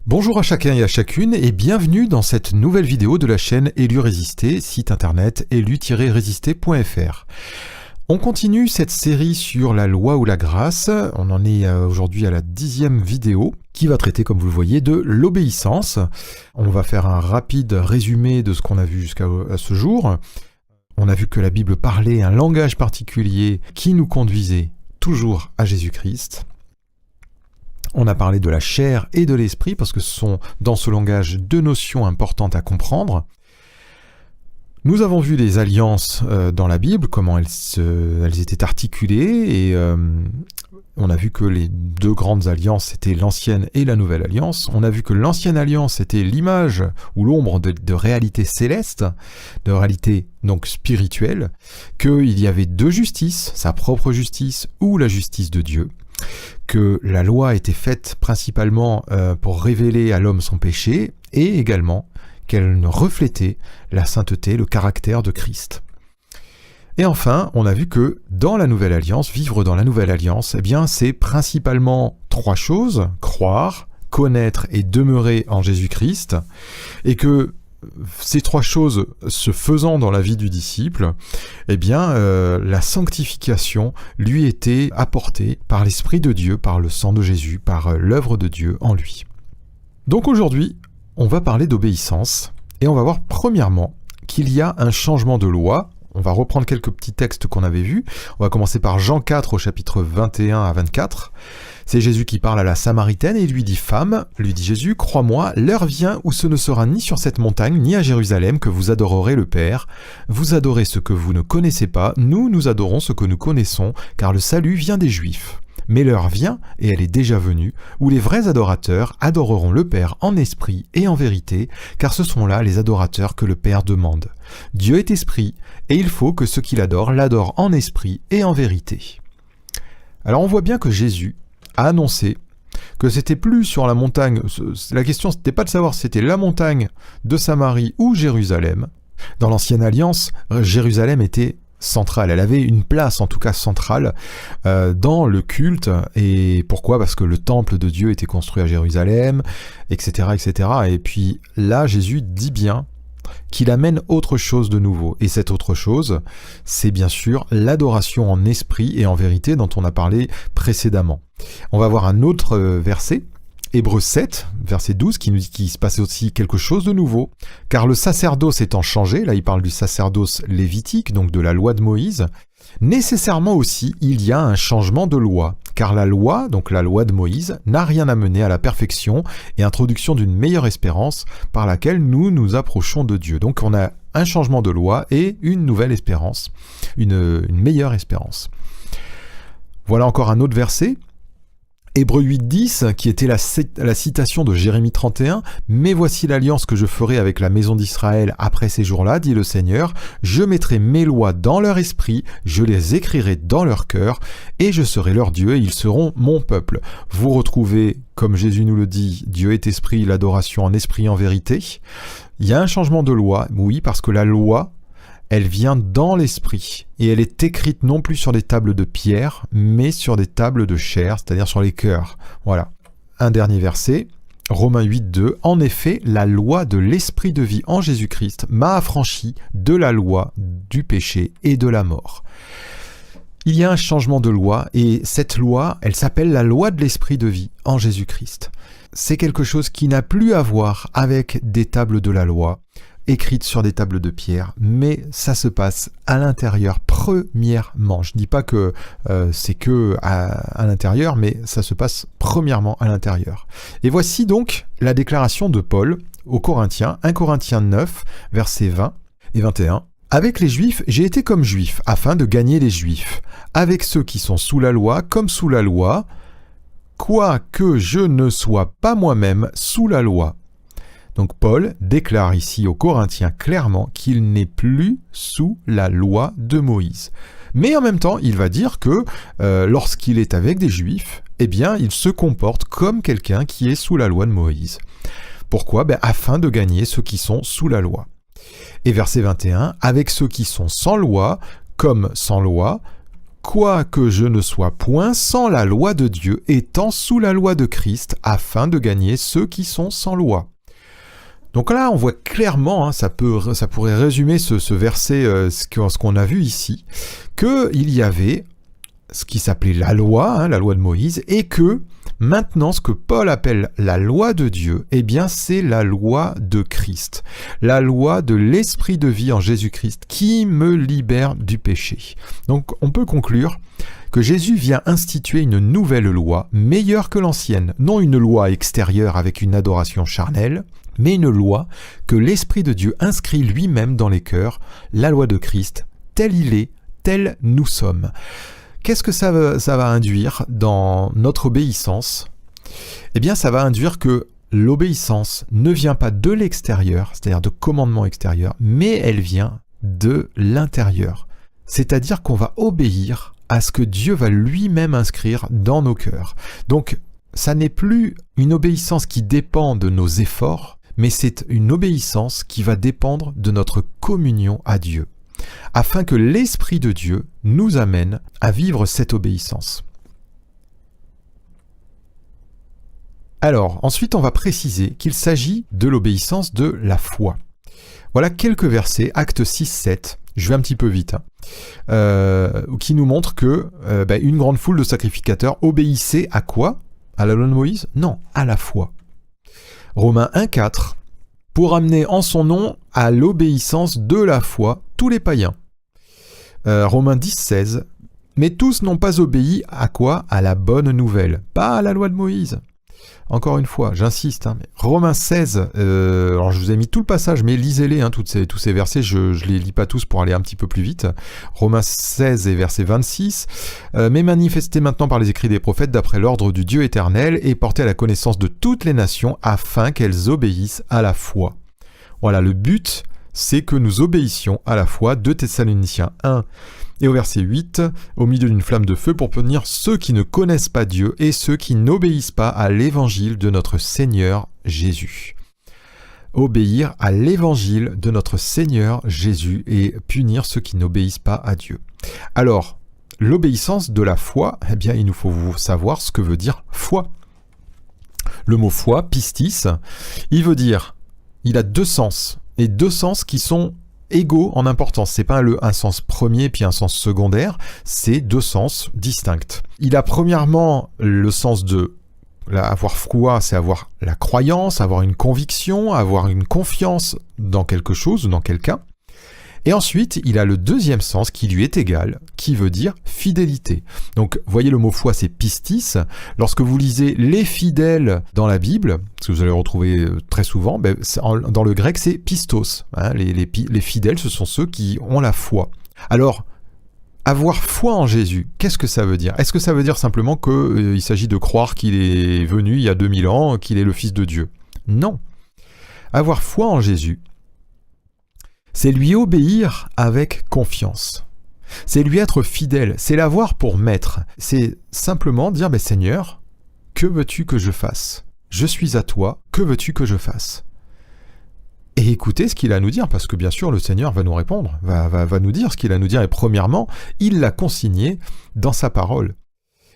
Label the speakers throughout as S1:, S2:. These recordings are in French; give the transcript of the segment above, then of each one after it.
S1: Bonjour à chacun et à chacune et bienvenue dans cette nouvelle vidéo de la chaîne Élu Résister, site internet élu-résister.fr. On continue cette série sur la loi ou la grâce, on en est aujourd'hui à la 10e vidéo qui va traiter, comme vous le voyez, de l'obéissance. On va faire un rapide résumé de ce qu'on a vu jusqu'à ce jour. On a vu que la Bible parlait un langage particulier qui nous conduisait toujours à Jésus-Christ. On a parlé de la chair et de l'esprit, parce que ce sont dans ce langage deux notions importantes à comprendre. Nous avons vu les alliances dans la Bible, comment elles étaient articulées, et on a vu que les deux grandes alliances étaient l'ancienne et la nouvelle alliance. On a vu que l'ancienne alliance était l'image ou l'ombre de réalité céleste, de réalité donc spirituelle, qu'il y avait deux justices, sa propre justice ou la justice de Dieu, que la loi était faite principalement pour révéler à l'homme son péché, et également qu'elle reflétait la sainteté, le caractère de Christ. Et enfin, on a vu que dans la Nouvelle Alliance, vivre dans la Nouvelle Alliance, eh bien, c'est principalement trois choses: croire, connaître et demeurer en Jésus-Christ, et que ces trois choses se faisant dans la vie du disciple, eh bien, la sanctification lui était apportée par l'Esprit de Dieu, par le sang de Jésus, par l'œuvre de Dieu en lui. Donc aujourd'hui, on va parler d'obéissance, et on va voir premièrement qu'il y a un changement de loi. On va reprendre quelques petits textes qu'on avait vus. On va commencer par Jean 4 au chapitre 21 à 24. C'est Jésus qui parle à la Samaritaine et il lui dit: « Femme, lui dit Jésus, crois-moi, l'heure vient où ce ne sera ni sur cette montagne ni à Jérusalem que vous adorerez le Père. Vous adorez ce que vous ne connaissez pas, nous adorons ce que nous connaissons, car le salut vient des Juifs. Mais l'heure vient, et elle est déjà venue, où les vrais adorateurs adoreront le Père en esprit et en vérité, car ce sont là les adorateurs que le Père demande. Dieu est esprit, et il faut que ceux qui l'adorent en esprit et en vérité. » Alors on voit bien que Jésus a annoncé que c'était plus sur la montagne, la question c'était pas de savoir si c'était la montagne de Samarie ou Jérusalem. Dans l'ancienne alliance, Jérusalem était centrale, elle avait une place en tout cas centrale dans le culte. Et pourquoi ? Parce que le temple de Dieu était construit à Jérusalem, etc., etc. Et puis là, Jésus dit bien qu'il amène autre chose de nouveau. Et cette autre chose, c'est bien sûr l'adoration en esprit et en vérité dont on a parlé précédemment. On va voir un autre verset, Hébreux 7, verset 12, qui nous dit qu'il se passait aussi quelque chose de nouveau. Car le sacerdoce étant changé, là il parle du sacerdoce lévitique, donc de la loi de Moïse, nécessairement aussi il y a un changement de loi. Car la loi, donc la loi de Moïse, n'a rien amené à la perfection et introduction d'une meilleure espérance par laquelle nous nous approchons de Dieu. Donc on a un changement de loi et une nouvelle espérance, une meilleure espérance. Voilà encore un autre verset, Hébreux 8.10, qui était la citation de Jérémie 31, « Mais voici l'alliance que je ferai avec la maison d'Israël après ces jours-là, dit le Seigneur, je mettrai mes lois dans leur esprit, je les écrirai dans leur cœur, et je serai leur Dieu, et ils seront mon peuple. » Vous retrouvez, comme Jésus nous le dit, Dieu est esprit, l'adoration en esprit et en vérité. Il y a un changement de loi, oui, parce que la loi, elle vient dans l'esprit, et elle est écrite non plus sur des tables de pierre, mais sur des tables de chair, c'est-à-dire sur les cœurs. Voilà. Un dernier verset, Romains 8.2, « En effet, la loi de l'esprit de vie en Jésus-Christ m'a affranchi de la loi du péché et de la mort. » Il y a un changement de loi, et cette loi, elle s'appelle la loi de l'esprit de vie en Jésus-Christ. C'est quelque chose qui n'a plus à voir avec des tables de la loi, écrite sur des tables de pierre, mais ça se passe à l'intérieur premièrement. Je ne dis pas que c'est que à l'intérieur, mais ça se passe premièrement à l'intérieur. Et voici donc la déclaration de Paul aux Corinthiens, 1 Corinthiens 9, versets 20 et 21. « Avec les Juifs, j'ai été comme Juif, afin de gagner les Juifs. Avec ceux qui sont sous la loi, comme sous la loi, quoique je ne sois pas moi-même sous la loi. » Donc Paul déclare ici aux Corinthiens clairement qu'il n'est plus sous la loi de Moïse. Mais en même temps, il va dire que lorsqu'il est avec des Juifs, eh bien, il se comporte comme quelqu'un qui est sous la loi de Moïse. Pourquoi ? Afin de gagner ceux qui sont sous la loi. Et verset 21, « Avec ceux qui sont sans loi, comme sans loi, quoique je ne sois point sans la loi de Dieu, étant sous la loi de Christ, afin de gagner ceux qui sont sans loi. Donc là, on voit clairement, ça pourrait résumer ce verset, ce qu'on a vu ici, qu'il y avait ce qui s'appelait la loi de Moïse, et que maintenant, ce que Paul appelle la loi de Dieu, eh bien, c'est la loi de Christ, la loi de l'esprit de vie en Jésus-Christ, qui me libère du péché. Donc, on peut conclure que Jésus vient instituer une nouvelle loi, meilleure que l'ancienne, non une loi extérieure avec une adoration charnelle, mais une loi que l'Esprit de Dieu inscrit lui-même dans les cœurs, la loi de Christ, tel il est, tel nous sommes. Qu'est-ce que ça va induire dans notre obéissance ? Eh bien, ça va induire que l'obéissance ne vient pas de l'extérieur, c'est-à-dire de commandements extérieurs, mais elle vient de l'intérieur. C'est-à-dire qu'on va obéir à ce que Dieu va lui-même inscrire dans nos cœurs. Donc, ça n'est plus une obéissance qui dépend de nos efforts, mais c'est une obéissance qui va dépendre de notre communion à Dieu, afin que l'Esprit de Dieu nous amène à vivre cette obéissance. Alors, ensuite, on va préciser qu'il s'agit de l'obéissance de la foi. Quelques versets, Actes 6, 7, je vais un petit peu vite, qui nous montrent que une grande foule de sacrificateurs obéissait à quoi ? À la loi de Moïse ? Non, à la foi. Romains 1, 4, pour amener en son nom à l'obéissance de la foi tous les païens. Romains 10, 16, mais tous n'ont pas obéi à quoi ? À la bonne nouvelle, pas à la loi de Moïse. Encore une fois, j'insiste, mais Romains 16, alors je vous ai mis tout le passage, mais lisez-les, tous ces versets, je les lis pas tous pour aller un petit peu plus vite. Romains 16 et verset 26, mais manifestés maintenant par les écrits des prophètes d'après l'ordre du Dieu éternel et portés à la connaissance de toutes les nations afin qu'elles obéissent à la foi. Voilà, le but, c'est que nous obéissions à la foi. 2 Thessaloniciens 1 et au verset 8, au milieu d'une flamme de feu pour punir ceux qui ne connaissent pas Dieu et ceux qui n'obéissent pas à l'évangile de notre Seigneur Jésus. Obéir à l'évangile de notre Seigneur Jésus et punir ceux qui n'obéissent pas à Dieu. Alors, l'obéissance de la foi, eh bien, il nous faut savoir ce que veut dire foi. Le mot foi, pistis, il veut dire, il a deux sens, et deux sens qui sont égaux en importance. C'est pas un sens premier puis un sens secondaire, c'est deux sens distincts. Il a premièrement le sens de avoir foi, c'est avoir la croyance, avoir une conviction, avoir une confiance dans quelque chose ou dans quelqu'un. Et ensuite, il a le deuxième sens qui lui est égal, qui veut dire fidélité. Donc, voyez le mot foi, c'est pistis. Lorsque vous lisez les fidèles dans la Bible, ce que vous allez retrouver très souvent, dans le grec, c'est pistos. Les fidèles, ce sont ceux qui ont la foi. Alors, avoir foi en Jésus, qu'est-ce que ça veut dire ? Est-ce que ça veut dire simplement qu'il s'agit de croire qu'il est venu il y a 2000 ans, qu'il est le Fils de Dieu ? Non. Avoir foi en Jésus, c'est lui obéir avec confiance. C'est lui être fidèle. C'est l'avoir pour maître. C'est simplement dire, Seigneur, que veux-tu que je fasse ? Je suis à toi, que veux-tu que je fasse ? Et écoutez ce qu'il a à nous dire, parce que bien sûr, le Seigneur va nous répondre, va nous dire ce qu'il a à nous dire. Et premièrement, il l'a consigné dans sa parole.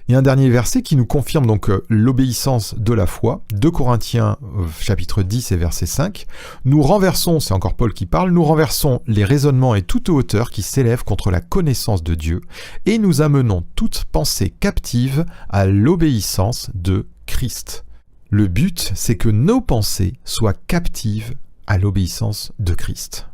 S1: Il y a un dernier verset qui nous confirme donc l'obéissance de la foi. 2 Corinthiens chapitre 10 et verset 5. Nous renversons, c'est encore Paul qui parle, nous renversons les raisonnements et toute hauteur qui s'élèvent contre la connaissance de Dieu et nous amenons toute pensée captive à l'obéissance de Christ. Le but, c'est que nos pensées soient captives à l'obéissance de Christ.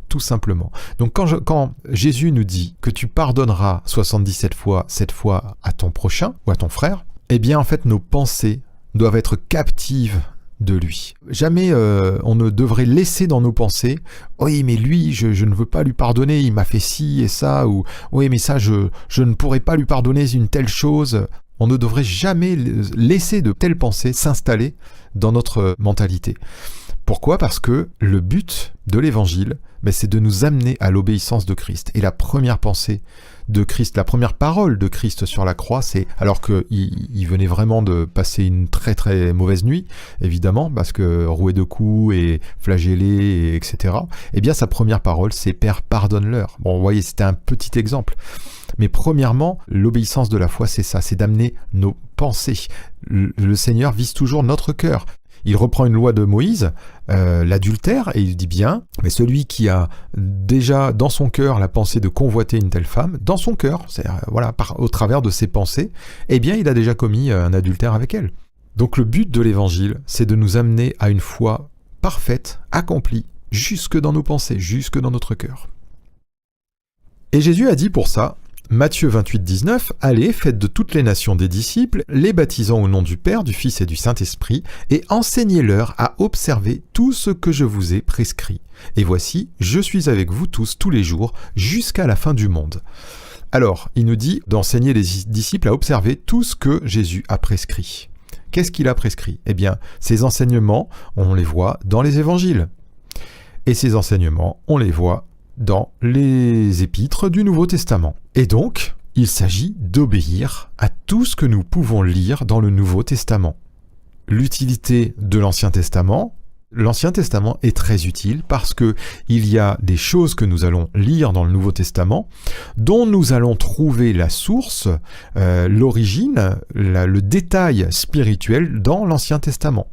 S1: Tout simplement. Donc quand Jésus nous dit que tu pardonneras 77 fois, cette fois à ton prochain ou à ton frère, eh bien en fait nos pensées doivent être captives de lui. Jamais on ne devrait laisser dans nos pensées « Oui, mais lui, je ne veux pas lui pardonner, il m'a fait ci et ça » ou « Oui, mais ça, je ne pourrais pas lui pardonner une telle chose ». On ne devrait jamais laisser de telles pensées s'installer dans notre mentalité. Pourquoi ? Parce que le but de l'évangile, c'est de nous amener à l'obéissance de Christ. Et la première pensée de Christ, la première parole de Christ sur la croix, c'est, alors qu'il venait vraiment de passer une très très mauvaise nuit, évidemment, parce que roué de coups et flagellé, etc., eh bien sa première parole, c'est « Père, pardonne-leur ». Bon, vous voyez, c'était un petit exemple. Mais premièrement, l'obéissance de la foi, c'est ça, c'est d'amener nos pensées. Le Seigneur vise toujours notre cœur. Il reprend une loi de Moïse, l'adultère, et il dit bien, mais celui qui a déjà dans son cœur la pensée de convoiter une telle femme, dans son cœur, voilà, au travers de ses pensées, eh bien il a déjà commis un adultère avec elle. Donc le but de l'évangile, c'est de nous amener à une foi parfaite, accomplie, jusque dans nos pensées, jusque dans notre cœur. Et Jésus a dit pour ça, Matthieu 28, 19, « Allez, faites de toutes les nations des disciples, les baptisant au nom du Père, du Fils et du Saint-Esprit, et enseignez-leur à observer tout ce que je vous ai prescrit. Et voici, je suis avec vous tous les jours, jusqu'à la fin du monde. » Alors, il nous dit d'enseigner les disciples à observer tout ce que Jésus a prescrit. Qu'est-ce qu'il a prescrit? Eh bien, ces enseignements, on les voit dans les évangiles. Et ces enseignements, on les voit dans les épîtres du Nouveau Testament. Et donc, il s'agit d'obéir à tout ce que nous pouvons lire dans le Nouveau Testament. L'utilité de l'Ancien Testament est très utile parce que il y a des choses que nous allons lire dans le Nouveau Testament dont nous allons trouver la source, l'origine, le détail spirituel dans l'Ancien Testament.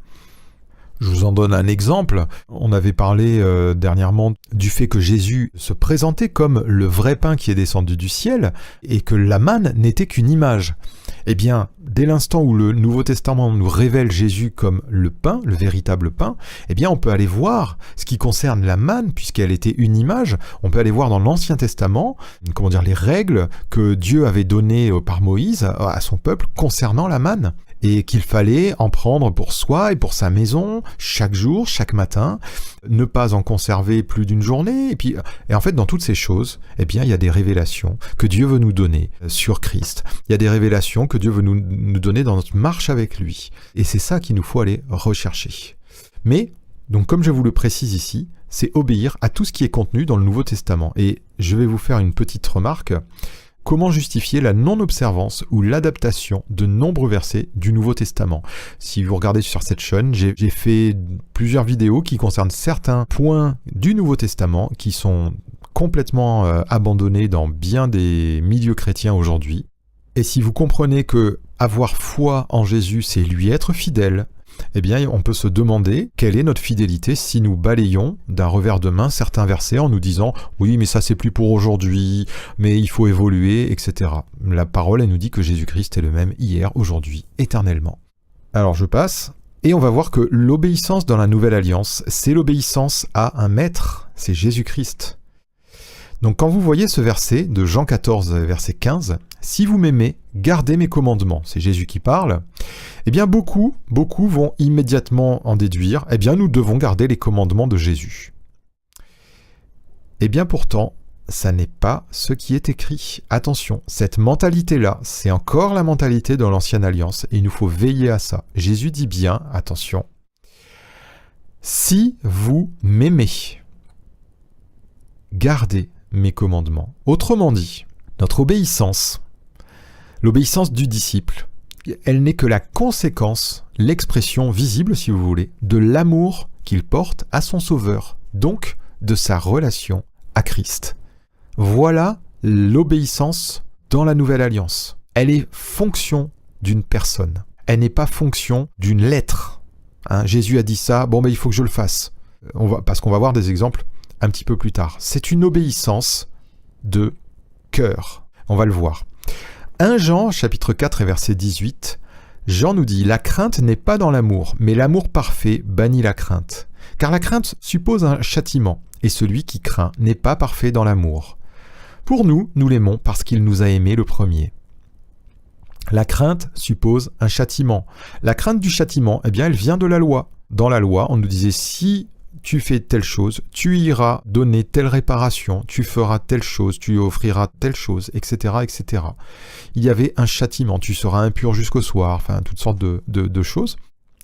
S1: Je vous en donne un exemple. On avait parlé dernièrement du fait que Jésus se présentait comme le vrai pain qui est descendu du ciel et que la manne n'était qu'une image. Eh bien, dès l'instant où le Nouveau Testament nous révèle Jésus comme le pain, le véritable pain, eh bien on peut aller voir ce qui concerne la manne, puisqu'elle était une image, on peut aller voir dans l'Ancien Testament, les règles que Dieu avait données par Moïse à son peuple concernant la manne. Et qu'il fallait en prendre pour soi et pour sa maison, chaque jour, chaque matin, ne pas en conserver plus d'une journée. Et en fait, dans toutes ces choses, eh bien, il y a des révélations que Dieu veut nous donner sur Christ. Il y a des révélations que Dieu veut nous donner dans notre marche avec lui. Et c'est ça qu'il nous faut aller rechercher. Mais, donc comme je vous le précise ici, c'est obéir à tout ce qui est contenu dans le Nouveau Testament. Et je vais vous faire une petite remarque. Comment justifier la non-observance ou l'adaptation de nombreux versets du Nouveau Testament? Si vous regardez sur cette chaîne, j'ai fait plusieurs vidéos qui concernent certains points du Nouveau Testament qui sont complètement abandonnés dans bien des milieux chrétiens aujourd'hui. Et si vous comprenez que avoir foi en Jésus, c'est lui être fidèle, eh bien, on peut se demander quelle est notre fidélité si nous balayons d'un revers de main certains versets en nous disant « Oui, mais ça c'est plus pour aujourd'hui, mais il faut évoluer, etc. » La parole, elle nous dit que Jésus-Christ est le même hier, aujourd'hui, éternellement. Alors je passe, et on va voir que l'obéissance dans la Nouvelle Alliance, c'est l'obéissance à un maître, c'est Jésus-Christ. Donc quand vous voyez ce verset de Jean 14, verset 15, « Si vous m'aimez, gardez mes commandements », c'est Jésus qui parle, eh bien beaucoup vont immédiatement en déduire, eh bien nous devons garder les commandements de Jésus. Eh bien pourtant, ça n'est pas ce qui est écrit. Attention, cette mentalité-là, c'est encore la mentalité de l'Ancienne Alliance, et il nous faut veiller à ça. Jésus dit bien, attention, « Si vous m'aimez, gardez mes commandements ». Autrement dit, notre obéissance, l'obéissance du disciple, elle n'est que la conséquence, l'expression visible, si vous voulez, de l'amour qu'il porte à son Sauveur, donc de sa relation à Christ. Voilà l'obéissance dans la Nouvelle Alliance. Elle est fonction d'une personne. Elle n'est pas fonction d'une lettre. Jésus a dit ça, il faut que je le fasse. Parce qu'on va voir des exemples un petit peu plus tard. C'est une obéissance de cœur. On va le voir. 1 Jean, chapitre 4 et verset 18, Jean nous dit « La crainte n'est pas dans l'amour, mais l'amour parfait bannit la crainte. Car la crainte suppose un châtiment, et celui qui craint n'est pas parfait dans l'amour. Pour nous, nous l'aimons parce qu'il nous a aimés le premier. » La crainte suppose un châtiment. La crainte du châtiment, eh bien, elle vient de la loi. Dans la loi, on nous disait « Si tu fais telle chose, tu iras donner telle réparation, tu feras telle chose, tu offriras telle chose, etc. etc. » Il y avait un châtiment, tu seras impur jusqu'au soir, enfin toutes sortes de choses.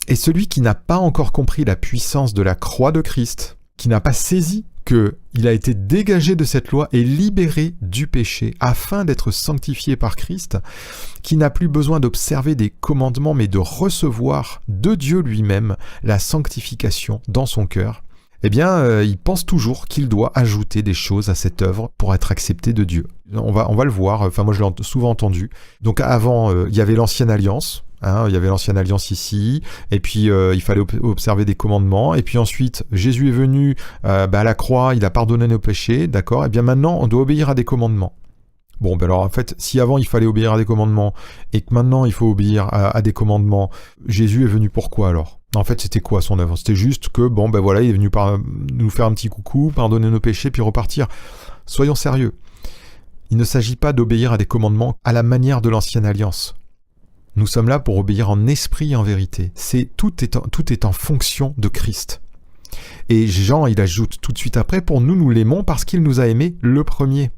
S1: Et celui qui n'a pas encore compris la puissance de la croix de Christ, qui n'a pas saisi qu'il a été dégagé de cette loi et libéré du péché afin d'être sanctifié par Christ, qui n'a plus besoin d'observer des commandements mais de recevoir de Dieu lui-même la sanctification dans son cœur, eh bien, il pense toujours qu'il doit ajouter des choses à cette œuvre pour être accepté de Dieu. On va le voir, enfin moi je l'ai souvent entendu. Donc avant, il y avait l'ancienne alliance, il y avait l'ancienne alliance ici, et puis il fallait observer des commandements, et puis ensuite Jésus est venu à la croix, il a pardonné nos péchés, d'accord, et bien maintenant on doit obéir à des commandements. Bon, ben alors en fait, si avant il fallait obéir à des commandements, et que maintenant il faut obéir à des commandements, Jésus est venu pourquoi alors ? En fait, c'était quoi son œuvre ? C'était juste que, bon, ben voilà, il est venu nous faire un petit coucou, pardonner nos péchés, puis repartir. Soyons sérieux. Il ne s'agit pas d'obéir à des commandements à la manière de l'ancienne alliance. Nous sommes là pour obéir en esprit et en vérité. Tout est en fonction de Christ. Et Jean, il ajoute tout de suite après, pour nous l'aimons parce qu'il nous a aimés le premier.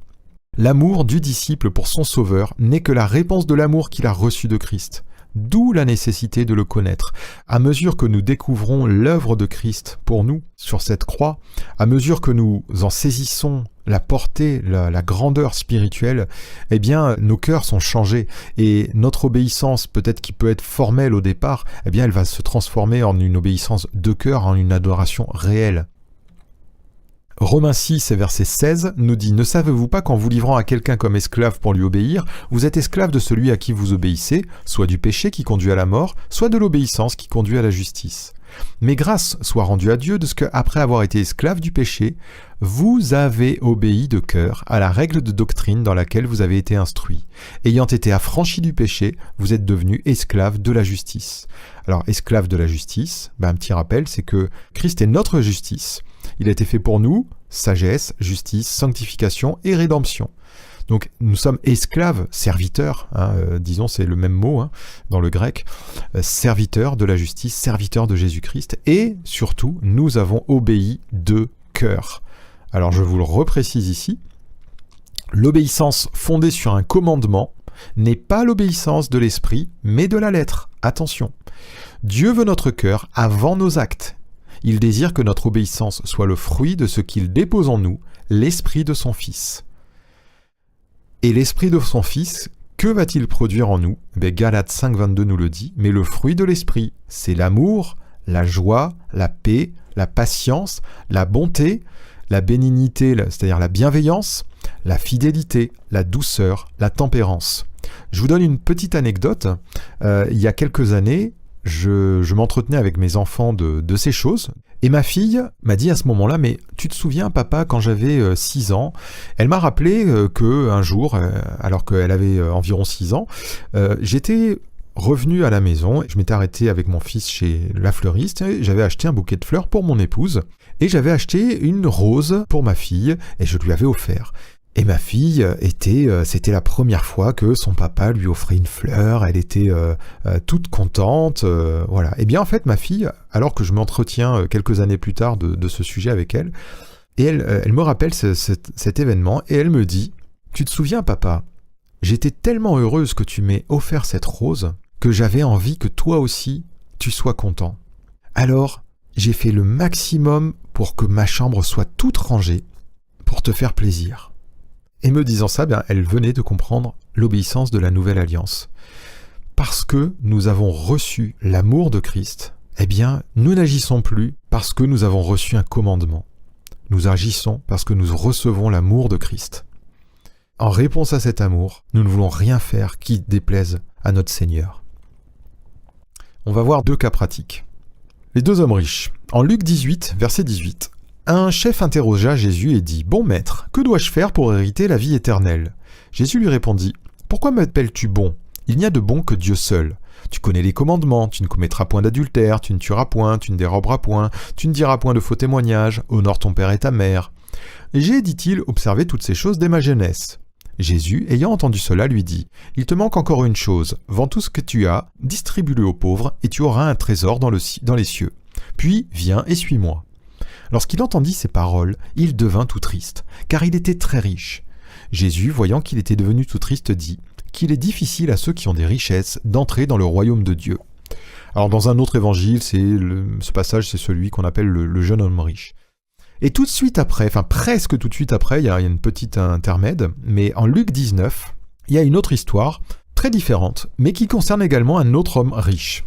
S1: L'amour du disciple pour son sauveur n'est que la réponse de l'amour qu'il a reçu de Christ. D'où la nécessité de le connaître. À mesure que nous découvrons l'œuvre de Christ pour nous sur cette croix, à mesure que nous en saisissons la portée, la grandeur spirituelle, eh bien nos cœurs sont changés et notre obéissance, peut-être qui peut être formelle au départ, eh bien elle va se transformer en une obéissance de cœur, en une adoration réelle. Romains 6 et verset 16 nous dit « Ne savez-vous pas qu'en vous livrant à quelqu'un comme esclave pour lui obéir, vous êtes esclave de celui à qui vous obéissez, soit du péché qui conduit à la mort, soit de l'obéissance qui conduit à la justice. Mais grâce soit rendue à Dieu de ce que, après avoir été esclave du péché, vous avez obéi de cœur à la règle de doctrine dans laquelle vous avez été instruits. Ayant été affranchis du péché, vous êtes devenus esclaves de la justice. » Alors, esclave de la justice, un petit rappel, c'est que Christ est notre justice. Il a été fait pour nous, sagesse, justice, sanctification et rédemption. Donc nous sommes esclaves, serviteurs, disons c'est le même mot dans le grec, serviteurs de la justice, serviteurs de Jésus-Christ, et surtout nous avons obéi de cœur. Alors je vous le reprécise ici, l'obéissance fondée sur un commandement n'est pas l'obéissance de l'esprit, mais de la lettre. Attention, Dieu veut notre cœur avant nos actes. Il désire que notre obéissance soit le fruit de ce qu'il dépose en nous, l'esprit de son Fils. Et l'esprit de son Fils, que va-t-il produire en nous ? Galates 5,22 nous le dit, mais le fruit de l'esprit, c'est l'amour, la joie, la paix, la patience, la bonté, la bénignité, c'est-à-dire la bienveillance, la fidélité, la douceur, la tempérance. Je vous donne une petite anecdote. Il y a quelques années, je m'entretenais avec mes enfants de ces choses. Et ma fille m'a dit à ce moment-là, mais tu te souviens papa, quand j'avais 6 ans, elle m'a rappelé qu'un jour, alors qu'elle avait environ 6 ans, j'étais revenu à la maison, je m'étais arrêté avec mon fils chez la fleuriste, et j'avais acheté un bouquet de fleurs pour mon épouse, et j'avais acheté une rose pour ma fille, et je lui avais offert. Et ma fille c'était la première fois que son papa lui offrait une fleur, elle était toute contente, voilà. Et bien en fait ma fille, alors que je m'entretiens quelques années plus tard de ce sujet avec elle, et elle me rappelle cet événement, et elle me dit « Tu te souviens papa, j'étais tellement heureuse que tu m'aies offert cette rose, que j'avais envie que toi aussi tu sois content. Alors j'ai fait le maximum pour que ma chambre soit toute rangée, pour te faire plaisir. » Et me disant ça, elle venait de comprendre l'obéissance de la nouvelle alliance. Parce que nous avons reçu l'amour de Christ, nous n'agissons plus parce que nous avons reçu un commandement. Nous agissons parce que nous recevons l'amour de Christ. En réponse à cet amour, nous ne voulons rien faire qui déplaise à notre Seigneur. On va voir 2 cas pratiques. Les 2 hommes riches. En Luc 18, verset 18, un chef interrogea Jésus et dit « Bon maître, que dois-je faire pour hériter la vie éternelle ?» Jésus lui répondit « Pourquoi m'appelles-tu bon ? Il n'y a de bon que Dieu seul. Tu connais les commandements, tu ne commettras point d'adultère, tu ne tueras point, tu ne déroberas point, tu ne diras point de faux témoignages, honore ton père et ta mère. J'ai, dit-il, observé toutes ces choses dès ma jeunesse. » Jésus, ayant entendu cela, lui dit « Il te manque encore une chose, vends tout ce que tu as, distribue-le aux pauvres, et tu auras un trésor dans les cieux. Puis viens et suis-moi. » Lorsqu'il entendit ces paroles, il devint tout triste, car il était très riche. Jésus, voyant qu'il était devenu tout triste, dit qu'il est difficile à ceux qui ont des richesses d'entrer dans le royaume de Dieu. Alors dans un autre évangile, ce passage, c'est celui qu'on appelle le jeune homme riche. Et tout de suite après, presque tout de suite après, il y a une petite intermède, mais en Luc 19, il y a une autre histoire, très différente, mais qui concerne également un autre homme riche.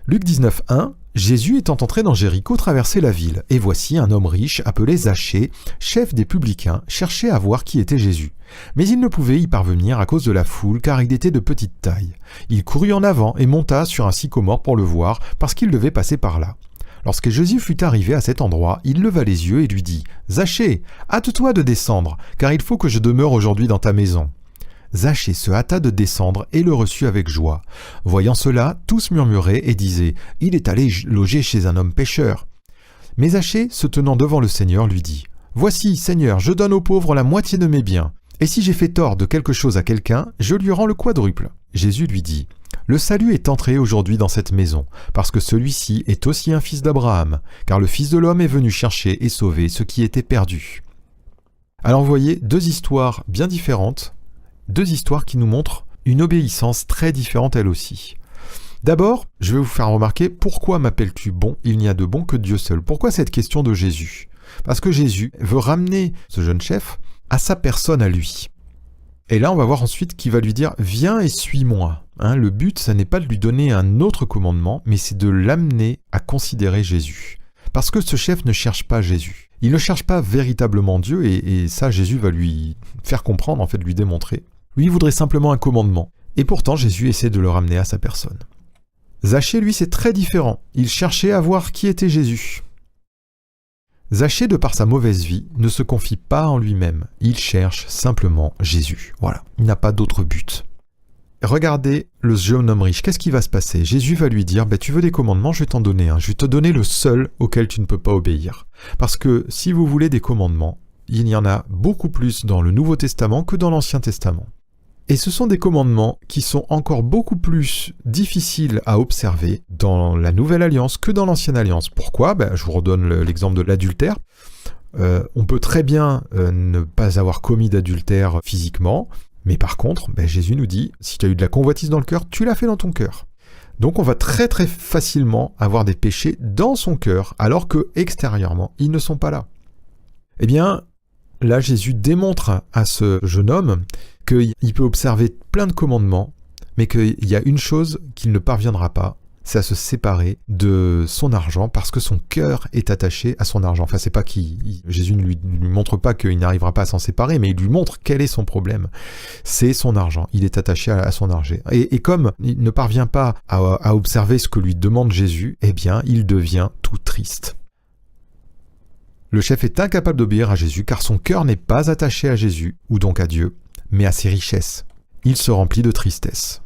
S1: Luc 19, 1, Jésus étant entré dans Jéricho traversait la ville, et voici un homme riche appelé Zachée, chef des publicains, cherchait à voir qui était Jésus. Mais il ne pouvait y parvenir à cause de la foule, car il était de petite taille. Il courut en avant et monta sur un sycomore pour le voir, parce qu'il devait passer par là. Lorsque Jésus fut arrivé à cet endroit, il leva les yeux et lui dit « Zachée, hâte-toi de descendre, car il faut que je demeure aujourd'hui dans ta maison. » Zachée se hâta de descendre et le reçut avec joie. Voyant cela, tous murmuraient et disaient « Il est allé loger chez un homme pécheur. » Mais Zachée, se tenant devant le Seigneur, lui dit « Voici, Seigneur, je donne aux pauvres la moitié de mes biens. Et si j'ai fait tort de quelque chose à quelqu'un, je lui rends le quadruple. » Jésus lui dit « Le salut est entré aujourd'hui dans cette maison, parce que celui-ci est aussi un fils d'Abraham, car le Fils de l'homme est venu chercher et sauver ce qui était perdu. » Alors vous voyez, deux histoires bien différentes, deux histoires qui nous montrent une obéissance très différente elle aussi. D'abord, je vais vous faire remarquer pourquoi m'appelles-tu bon? Il n'y a de bon que Dieu seul. Pourquoi cette question de Jésus? Parce que Jésus veut ramener ce jeune chef à sa personne à lui. Et là, on va voir ensuite qu'il va lui dire « Viens et suis-moi ». Le but, ça n'est pas de lui donner un autre commandement, mais c'est de l'amener à considérer Jésus. Parce que ce chef ne cherche pas Jésus. Il ne cherche pas véritablement Dieu, et ça, Jésus va lui faire comprendre, en fait, lui démontrer. Lui, il voudrait simplement un commandement. Et pourtant, Jésus essaie de le ramener à sa personne. Zachée, lui, c'est très différent. Il cherchait à voir qui était Jésus. Zachée, de par sa mauvaise vie, ne se confie pas en lui-même. Il cherche simplement Jésus. Voilà, il n'a pas d'autre but. Regardez le jeune homme riche, qu'est-ce qui va se passer? Jésus va lui dire, tu veux des commandements, je vais t'en donner un. Je vais te donner le seul auquel tu ne peux pas obéir. Parce que si vous voulez des commandements, il y en a beaucoup plus dans le Nouveau Testament que dans l'Ancien Testament. Et ce sont des commandements qui sont encore beaucoup plus difficiles à observer dans la Nouvelle Alliance que dans l'Ancienne Alliance. Pourquoi? Je vous redonne l'exemple de l'adultère. On peut très bien ne pas avoir commis d'adultère physiquement, mais par contre, Jésus nous dit, si tu as eu de la convoitise dans le cœur, tu l'as fait dans ton cœur. Donc on va très très facilement avoir des péchés dans son cœur, alors que extérieurement, ils ne sont pas là. Eh bien, là, Jésus démontre à ce jeune homme qu'il peut observer plein de commandements, mais qu'il y a une chose qu'il ne parviendra pas, c'est à se séparer de son argent parce que son cœur est attaché à son argent. Enfin, c'est pas Jésus ne lui montre pas qu'il n'arrivera pas à s'en séparer, mais il lui montre quel est son problème. C'est son argent. Il est attaché à son argent. Et comme il ne parvient pas à observer ce que lui demande Jésus, eh bien, il devient tout triste. Le chef est incapable d'obéir à Jésus car son cœur n'est pas attaché à Jésus, ou donc à Dieu, mais à ses richesses. Il se remplit de tristesse.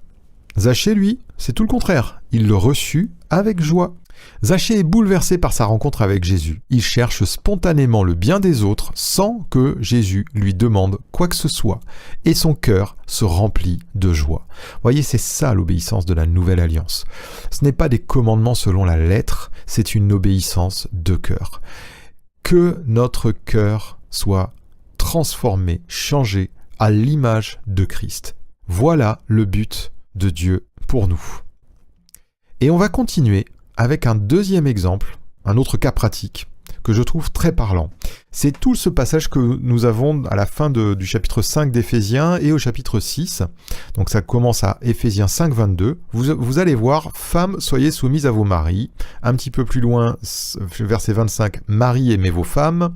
S1: Zachée, lui, c'est tout le contraire. Il le reçut avec joie. Zachée est bouleversé par sa rencontre avec Jésus. Il cherche spontanément le bien des autres sans que Jésus lui demande quoi que ce soit. Et son cœur se remplit de joie. Voyez, c'est ça l'obéissance de la Nouvelle Alliance. Ce n'est pas des commandements selon la lettre, c'est une obéissance de cœur. Que notre cœur soit transformé, changé à l'image de Christ. Voilà le but de Dieu pour nous. Et on va continuer avec un deuxième exemple, un autre cas pratique, que je trouve très parlant. C'est tout ce passage que nous avons à la fin du chapitre 5 d'Éphésiens et au chapitre 6. Donc ça commence à Éphésiens 5, 22. Vous allez voir, femmes, soyez soumises à vos maris. Un petit peu plus loin, verset 25, maris, aimez vos femmes.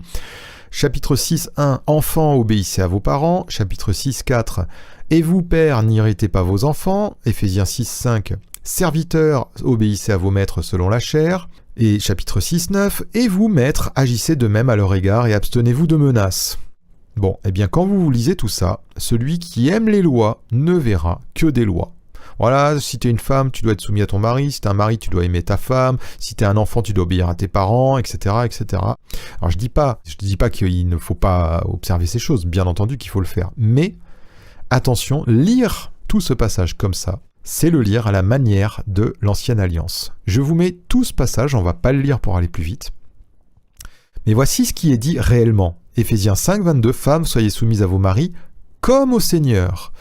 S1: Chapitre 6, 1, enfants, obéissez à vos parents. Chapitre 6, 4, et vous, pères, n'irritez pas vos enfants. Éphésiens 6, 5, serviteurs, obéissez à vos maîtres selon la chair. Et chapitre 6, 9, et vous, maîtres, agissez de même à leur égard et abstenez-vous de menaces. Bon, eh bien, quand vous lisez tout ça, celui qui aime les lois ne verra que des lois. Voilà, si t'es une femme, tu dois être soumis à ton mari, si t'es un mari, tu dois aimer ta femme, si t'es un enfant, tu dois obéir à tes parents, etc., etc. Alors je dis pas qu'il ne faut pas observer ces choses, bien entendu qu'il faut le faire, mais attention, lire tout ce passage comme ça, c'est le lire à la manière de l'Ancienne Alliance. Je vous mets tout ce passage, on va pas le lire pour aller plus vite, mais voici ce qui est dit réellement. Éphésiens 5, 22, femmes, soyez soumises à vos maris, comme au Seigneur.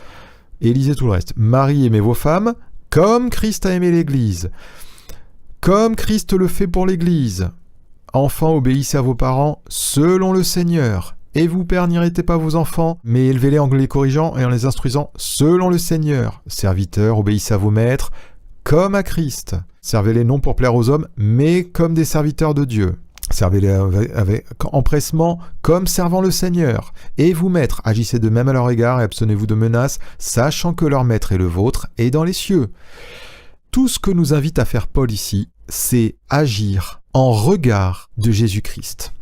S1: Et lisez tout le reste. Marie, aimez vos femmes, comme Christ a aimé l'Église. Comme Christ le fait pour l'Église. Enfants, obéissez à vos parents, selon le Seigneur. Et vous, pères, n'irritez pas vos enfants, mais élevez-les en les corrigeant et en les instruisant, selon le Seigneur. Serviteurs, obéissez à vos maîtres, comme à Christ. Servez-les non pour plaire aux hommes, mais comme des serviteurs de Dieu. Servez-les avec empressement, comme servant le Seigneur. Et vous, maîtres, agissez de même à leur égard et abstenez-vous de menaces, sachant que leur maître est le vôtre et dans les cieux. Tout ce que nous invite à faire Paul ici, c'est agir en regard de Jésus-Christ.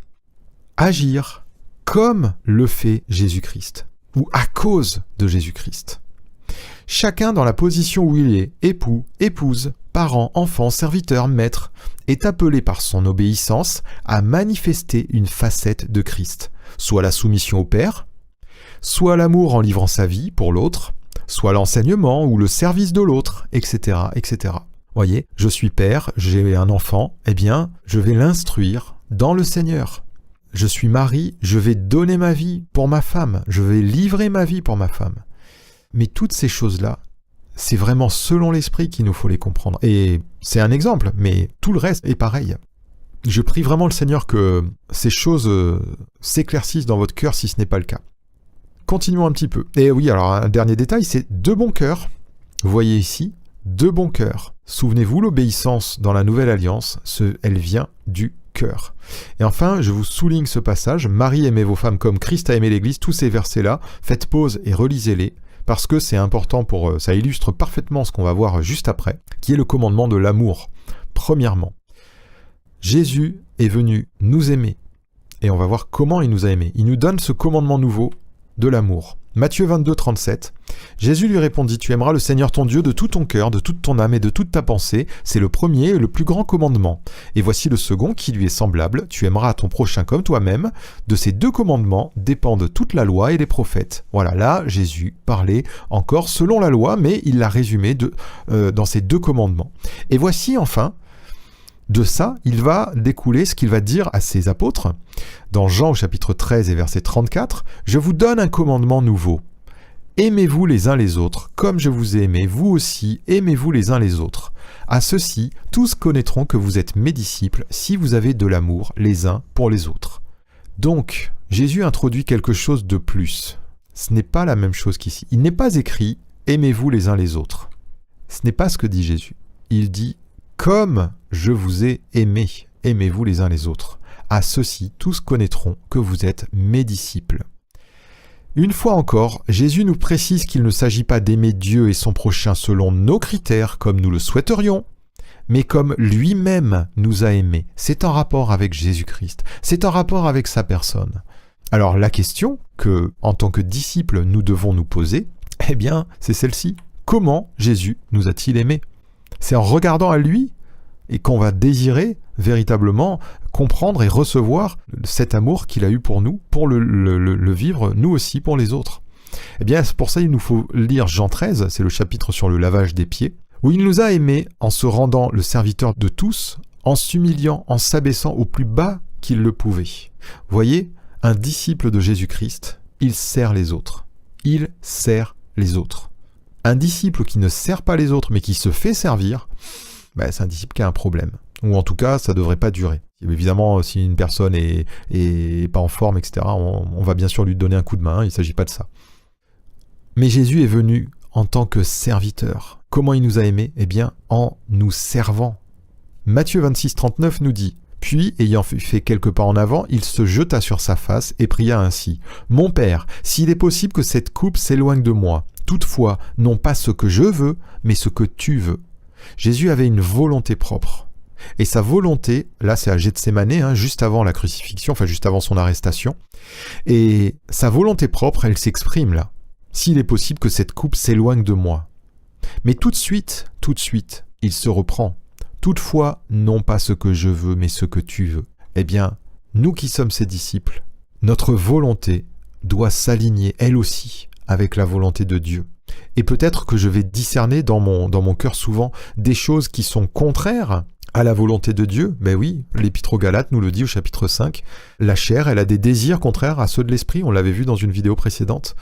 S1: Agir comme le fait Jésus-Christ, ou à cause de Jésus-Christ. Chacun dans la position où il est, époux, épouse, parent, enfant, serviteur, maître, est appelé par son obéissance à manifester une facette de Christ, soit la soumission au Père, soit l'amour en livrant sa vie pour l'autre, soit l'enseignement ou le service de l'autre, etc., etc. Voyez, je suis père, j'ai un enfant, eh bien, je vais l'instruire dans le Seigneur. Je suis mari, je vais donner ma vie pour ma femme, je vais livrer ma vie pour ma femme. Mais toutes ces choses-là, c'est vraiment selon l'esprit qu'il nous faut les comprendre. Et c'est un exemple, mais tout le reste est pareil. Je prie vraiment le Seigneur que ces choses s'éclaircissent dans votre cœur si ce n'est pas le cas. Continuons un petit peu. Et oui, alors un dernier détail, c'est de bon cœur. Vous voyez ici, de bon cœur. Souvenez-vous, l'obéissance dans la nouvelle alliance, elle vient du cœur. Et enfin, je vous souligne ce passage, Marie, aimez vos femmes comme Christ a aimé l'Église, tous ces versets-là, faites pause et relisez-les, parce que c'est important ça illustre parfaitement ce qu'on va voir juste après, qui est le commandement de l'amour. Premièrement, Jésus est venu nous aimer, et on va voir comment il nous a aimés. Il nous donne ce commandement nouveau de l'amour. Matthieu 22, 37, Jésus lui répondit, « Tu aimeras le Seigneur ton Dieu de tout ton cœur, de toute ton âme et de toute ta pensée. C'est le premier et le plus grand commandement. Et voici le second qui lui est semblable. Tu aimeras ton prochain comme toi-même. De ces deux commandements dépendent toute la loi et les prophètes. » Voilà, là, Jésus parlait encore selon la loi, mais il l'a résumé dans ces deux commandements. Et voici enfin, de ça, il va découler ce qu'il va dire à ses apôtres. Dans Jean au chapitre 13 et verset 34, « Je vous donne un commandement nouveau. Aimez-vous les uns les autres, comme je vous ai aimé, vous aussi, aimez-vous les uns les autres. À ceux-ci, tous connaîtront que vous êtes mes disciples si vous avez de l'amour les uns pour les autres. » Donc, Jésus introduit quelque chose de plus. Ce n'est pas la même chose qu'ici. Il n'est pas écrit « Aimez-vous les uns les autres ». Ce n'est pas ce que dit Jésus. Il dit « Comme je vous ai aimé, aimez-vous les uns les autres. À ceux-ci, tous connaîtront que vous êtes mes disciples. » Une fois encore, Jésus nous précise qu'il ne s'agit pas d'aimer Dieu et son prochain selon nos critères comme nous le souhaiterions, mais comme lui-même nous a aimés. C'est en rapport avec Jésus-Christ, c'est en rapport avec sa personne. Alors la question que, en tant que disciples, nous devons nous poser, eh bien, c'est celle-ci. Comment Jésus nous a-t-il aimés ? C'est en regardant à lui et qu'on va désirer véritablement comprendre et recevoir cet amour qu'il a eu pour nous, pour le vivre nous aussi pour les autres. Eh bien, pour ça, il nous faut lire Jean 13, c'est le chapitre sur le lavage des pieds, où il nous a aimés en se rendant le serviteur de tous, en s'humiliant, en s'abaissant au plus bas qu'il le pouvait. Vous voyez, un disciple de Jésus-Christ, il sert les autres. Il sert les autres. Un disciple qui ne sert pas les autres, mais qui se fait servir, c'est un disciple qui a un problème. Ou en tout cas, ça ne devrait pas durer. Évidemment, si une personne est pas en forme, etc., on va bien sûr lui donner un coup de main, il ne s'agit pas de ça. Mais Jésus est venu en tant que serviteur. Comment il nous a aimés ? Eh bien, en nous servant. Matthieu 26, 39 nous dit « Puis, ayant fait quelques pas en avant, il se jeta sur sa face et pria ainsi. « Mon Père, s'il est possible que cette coupe s'éloigne de moi, toutefois, non pas ce que je veux, mais ce que tu veux. » Jésus avait une volonté propre. Et sa volonté, là c'est à Gethsémanée, juste avant la crucifixion, enfin juste avant son arrestation, et sa volonté propre, elle s'exprime là. S'il est possible que cette coupe s'éloigne de moi. Mais tout de suite, il se reprend. Toutefois, non pas ce que je veux, mais ce que tu veux. Eh bien, nous qui sommes ses disciples, notre volonté doit s'aligner, elle aussi, avec la volonté de Dieu. Et peut-être que je vais discerner dans mon cœur souvent des choses qui sont contraires à la volonté de Dieu. Ben oui, l'Épître aux Galates nous le dit au chapitre 5. La chair, elle a des désirs contraires à ceux de l'esprit, on l'avait vu dans une vidéo précédente.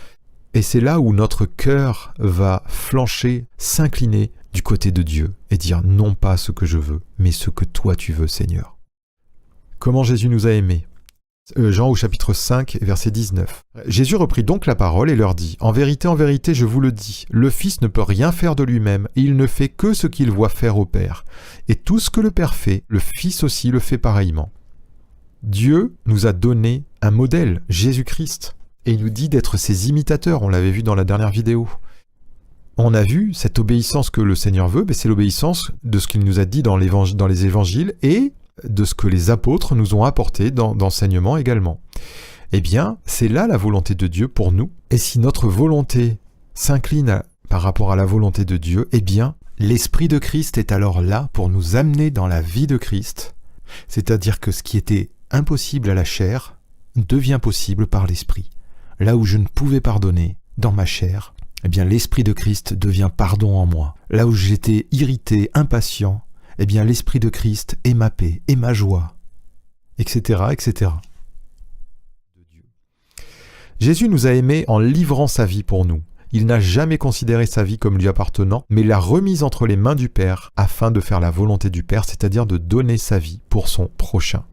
S1: Et c'est là où notre cœur va flancher, s'incliner du côté de Dieu et dire non pas ce que je veux, mais ce que toi tu veux, Seigneur. Comment Jésus nous a aimés ? Jean au chapitre 5, verset 19. Jésus reprit donc la parole et leur dit « En vérité, je vous le dis, le Fils ne peut rien faire de lui-même, et il ne fait que ce qu'il voit faire au Père. Et tout ce que le Père fait, le Fils aussi le fait pareillement. » Dieu nous a donné un modèle, Jésus-Christ, et il nous dit d'être ses imitateurs, on l'avait vu dans la dernière vidéo. On a vu cette obéissance que le Seigneur veut, c'est l'obéissance de ce qu'il nous a dit dans les évangiles et de ce que les apôtres nous ont apporté d'enseignement également. Eh bien, c'est là la volonté de Dieu pour nous. Et si notre volonté s'incline par rapport à la volonté de Dieu, eh bien, l'Esprit de Christ est alors là pour nous amener dans la vie de Christ. C'est-à-dire que ce qui était impossible à la chair devient possible par l'Esprit. Là où je ne pouvais pardonner dans ma chair, eh bien l'Esprit de Christ devient pardon en moi. Là où j'étais irrité, impatient, eh bien l'Esprit de Christ est ma paix, est ma joie, etc., etc. Jésus nous a aimés en livrant sa vie pour nous. Il n'a jamais considéré sa vie comme lui appartenant, mais l'a remise entre les mains du Père afin de faire la volonté du Père, c'est-à-dire de donner sa vie pour son prochain.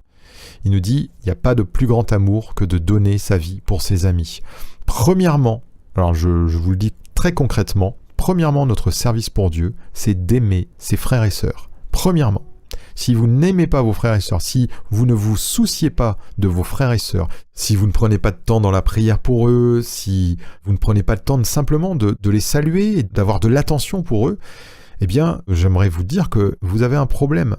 S1: Il nous dit, il n'y a pas de plus grand amour que de donner sa vie pour ses amis. Premièrement, alors je vous le dis très concrètement, premièrement, notre service pour Dieu, c'est d'aimer ses frères et sœurs. Premièrement, si vous n'aimez pas vos frères et sœurs, si vous ne vous souciez pas de vos frères et sœurs, si vous ne prenez pas de temps dans la prière pour eux, si vous ne prenez pas de temps simplement de les saluer et d'avoir de l'attention pour eux, eh bien, j'aimerais vous dire que vous avez un problème.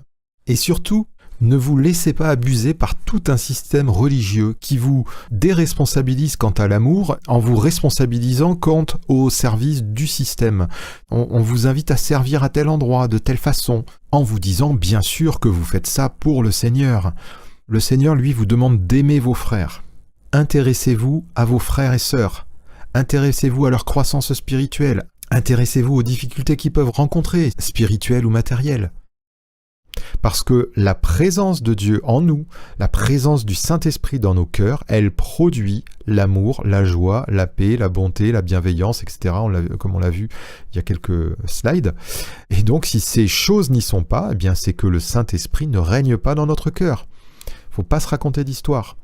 S1: Et surtout, ne vous laissez pas abuser par tout un système religieux qui vous déresponsabilise quant à l'amour en vous responsabilisant quant au service du système. On vous invite à servir à tel endroit, de telle façon, en vous disant bien sûr que vous faites ça pour le Seigneur. Le Seigneur, lui, vous demande d'aimer vos frères. Intéressez-vous à vos frères et sœurs. Intéressez-vous à leur croissance spirituelle. Intéressez-vous aux difficultés qu'ils peuvent rencontrer, spirituelles ou matérielles. Parce que la présence de Dieu en nous, la présence du Saint-Esprit dans nos cœurs, elle produit l'amour, la joie, la paix, la bonté, la bienveillance, etc. Comme on l'a vu il y a quelques slides. Et donc si ces choses n'y sont pas, eh bien c'est que le Saint-Esprit ne règne pas dans notre cœur. Il ne faut pas se raconter d'histoire.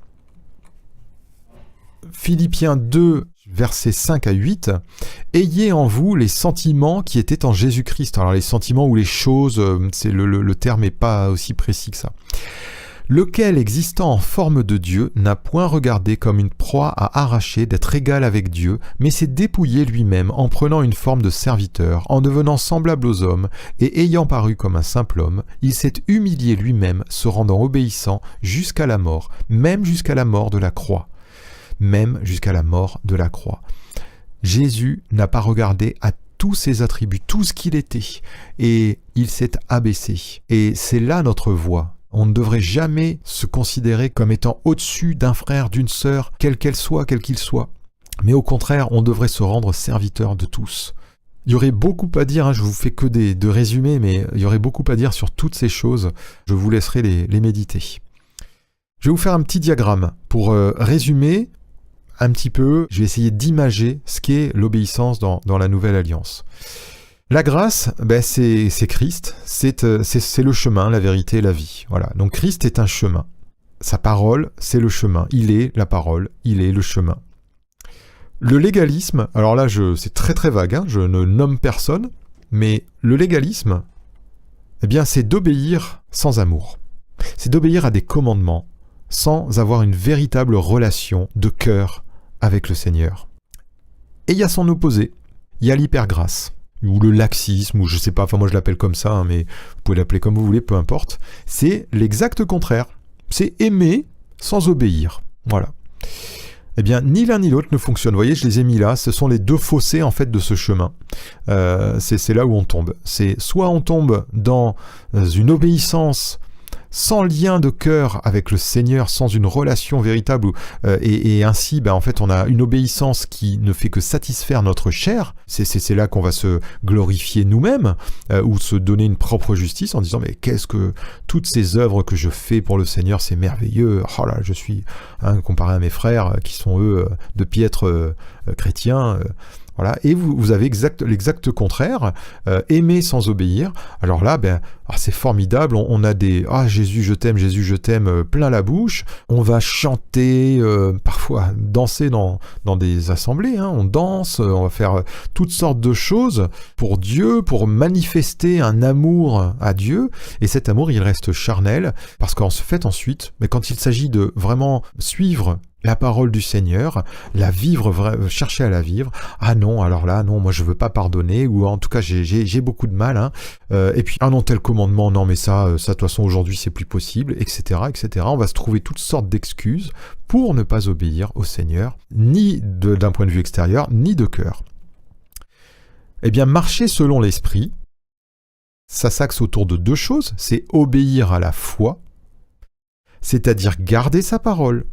S1: Philippiens 2, versets 5 à 8, « Ayez en vous les sentiments qui étaient en Jésus-Christ. » Alors les sentiments ou les choses, le terme n'est pas aussi précis que ça. « Lequel, existant en forme de Dieu, n'a point regardé comme une proie à arracher d'être égal avec Dieu, mais s'est dépouillé lui-même en prenant une forme de serviteur, en devenant semblable aux hommes, et ayant paru comme un simple homme, il s'est humilié lui-même, se rendant obéissant jusqu'à la mort, même jusqu'à la mort de la croix. » Même jusqu'à la mort de la croix. Jésus n'a pas regardé à tous ses attributs, tout ce qu'il était, et il s'est abaissé. Et c'est là notre voie. On ne devrait jamais se considérer comme étant au-dessus d'un frère, d'une sœur, quelle qu'elle soit, quel qu'il soit. Mais au contraire, on devrait se rendre serviteur de tous. Il y aurait beaucoup à dire, je vous fais que de résumés, mais il y aurait beaucoup à dire sur toutes ces choses. Je vous laisserai les méditer. Je vais vous faire un petit diagramme pour résumer un petit peu, je vais essayer d'imager ce qu'est l'obéissance dans la Nouvelle Alliance. La grâce, c'est Christ, c'est le chemin, la vérité et la vie. Voilà. Donc Christ est un chemin. Sa parole, c'est le chemin. Il est la parole, il est le chemin. Le légalisme, alors là, c'est très très vague, je ne nomme personne, mais le légalisme, eh bien, c'est d'obéir sans amour. C'est d'obéir à des commandements sans avoir une véritable relation de cœur avec le Seigneur. Et il y a son opposé, il y a l'hypergrâce, ou le laxisme, ou je sais pas, moi je l'appelle comme ça, mais vous pouvez l'appeler comme vous voulez, peu importe. C'est l'exact contraire, c'est aimer sans obéir. Voilà. Eh bien, ni l'un ni l'autre ne fonctionne. Vous voyez, je les ai mis là, ce sont les deux fossés en fait de ce chemin. C'est là où on tombe. C'est soit on tombe dans une obéissance sans lien de cœur avec le Seigneur, sans une relation véritable, et ainsi, en fait, on a une obéissance qui ne fait que satisfaire notre chair. C'est là qu'on va se glorifier nous-mêmes, ou se donner une propre justice en disant, mais qu'est-ce que toutes ces œuvres que je fais pour le Seigneur, c'est merveilleux. Oh là, je suis, comparé à mes frères qui sont eux de piètres chrétiens. Voilà. Et vous avez l'exact contraire, aimer sans obéir. Alors là, Alors c'est formidable, on a des « Ah Jésus je t'aime » plein la bouche. On va chanter, parfois danser dans des assemblées, hein. On danse, on va faire toutes sortes de choses pour Dieu, pour manifester un amour à Dieu. Et cet amour, il reste charnel, parce qu'en fait ensuite, mais quand il s'agit de vraiment suivre la parole du Seigneur, la vivre, chercher à la vivre. Ah non, alors là, non, moi je veux pas pardonner, ou en tout cas j'ai beaucoup de mal. Hein. Et puis, ah non, tel commandement, non mais ça de toute façon aujourd'hui c'est plus possible, etc., etc. On va se trouver toutes sortes d'excuses pour ne pas obéir au Seigneur, ni d'un point de vue extérieur, ni de cœur. Eh bien, marcher selon l'Esprit, ça s'axe autour de deux choses, c'est obéir à la foi, c'est-à-dire garder sa parole,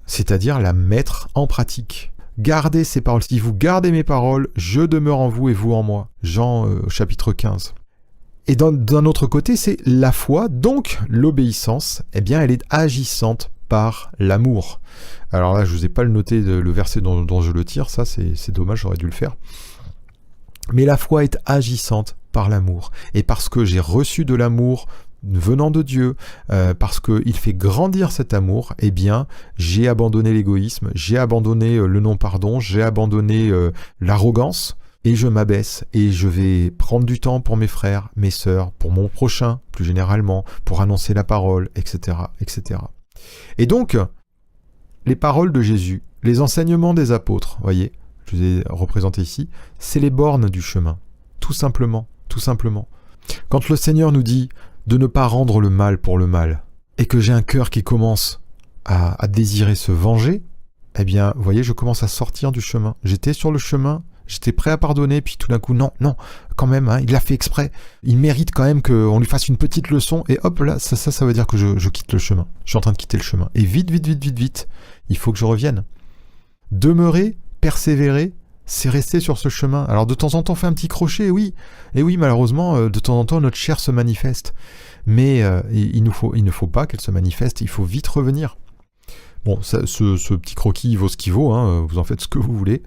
S1: c'est-à-dire la mettre en pratique. Gardez ces paroles. Si vous gardez mes paroles, je demeure en vous et vous en moi. Jean chapitre 15. Et d'un autre côté, c'est la foi, donc l'obéissance, eh bien elle est agissante par l'amour. Alors là, je ne vous ai pas le noté, le verset dont je le tire, ça c'est dommage, j'aurais dû le faire. Mais la foi est agissante par l'amour. Et parce que j'ai reçu de l'amour venant de Dieu, parce qu'il fait grandir cet amour, eh bien, j'ai abandonné l'égoïsme, j'ai abandonné le non-pardon, j'ai abandonné l'arrogance, et je m'abaisse, et je vais prendre du temps pour mes frères, mes sœurs, pour mon prochain, plus généralement, pour annoncer la parole, etc., etc. Et donc, les paroles de Jésus, les enseignements des apôtres, voyez, je vous ai représenté ici, c'est les bornes du chemin, tout simplement, tout simplement. Quand le Seigneur nous dit de ne pas rendre le mal pour le mal, et que j'ai un cœur qui commence à désirer se venger, eh bien, vous voyez, je commence à sortir du chemin. J'étais sur le chemin, j'étais prêt à pardonner, puis tout d'un coup, non, quand même, hein, il l'a fait exprès. Il mérite quand même qu'on lui fasse une petite leçon, et hop, là, ça veut dire que je quitte le chemin. Je suis en train de quitter le chemin. Et vite, il faut que je revienne. Demeurer, persévérer, c'est rester sur ce chemin. Alors de temps en temps, on fait un petit crochet, oui. Et oui, malheureusement, de temps en temps, notre chair se manifeste. Mais il ne faut pas qu'elle se manifeste, il faut vite revenir. Bon, ce petit croquis vaut ce qu'il vaut, hein, vous en faites ce que vous voulez.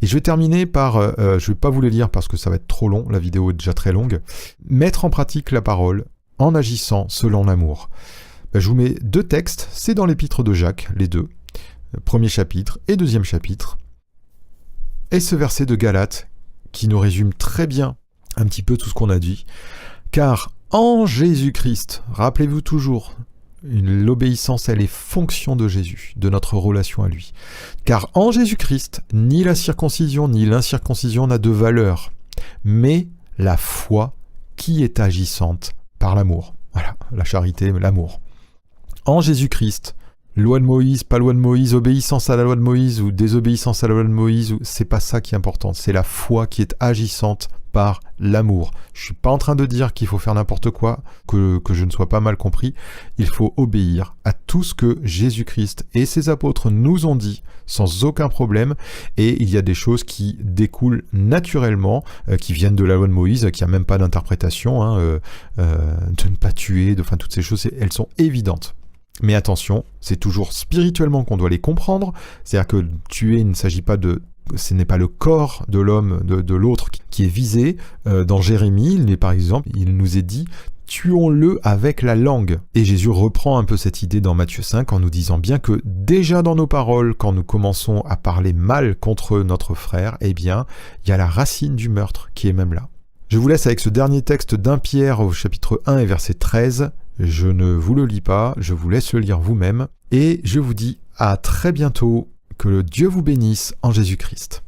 S1: Et je vais terminer par, je ne vais pas vous les lire parce que ça va être trop long, la vidéo est déjà très longue. Mettre en pratique la parole en agissant selon l'amour. Ben, je vous mets deux textes, c'est dans l'épître de Jacques, les deux. Premier chapitre et deuxième chapitre. Et ce verset de Galates qui nous résume très bien un petit peu tout ce qu'on a dit. Car en Jésus-Christ, rappelez-vous toujours, l'obéissance, elle est fonction de Jésus, de notre relation à lui. Car en Jésus-Christ, ni la circoncision ni l'incirconcision n'a de valeur, mais la foi qui est agissante par l'amour. Voilà, la charité, l'amour. En Jésus-Christ, loi de Moïse, pas loi de Moïse, obéissance à la loi de Moïse ou désobéissance à la loi de Moïse, c'est pas ça qui est important, c'est la foi qui est agissante par l'amour. Je suis pas en train de dire qu'il faut faire n'importe quoi, que je ne sois pas mal compris. Il faut obéir à tout ce que Jésus-Christ et ses apôtres nous ont dit sans aucun problème, et il y a des choses qui découlent naturellement, qui viennent de la loi de Moïse, qui a même pas d'interprétation, hein, de ne pas tuer, enfin toutes ces choses, elles sont évidentes. Mais attention, c'est toujours spirituellement qu'on doit les comprendre, c'est-à-dire que tuer, il ne s'agit pas de... Ce n'est pas le corps de l'homme, de l'autre qui est visé. Dans Jérémie, par exemple, il nous est dit « tuons-le avec la langue ». Et Jésus reprend un peu cette idée dans Matthieu 5 en nous disant bien que déjà dans nos paroles, quand nous commençons à parler mal contre notre frère, eh bien, il y a la racine du meurtre qui est même là. Je vous laisse avec ce dernier texte d'1 Pierre au chapitre 1 et verset 13. Je ne vous le lis pas, je vous laisse le lire vous-même. Et je vous dis à très bientôt. Que le Dieu vous bénisse en Jésus-Christ.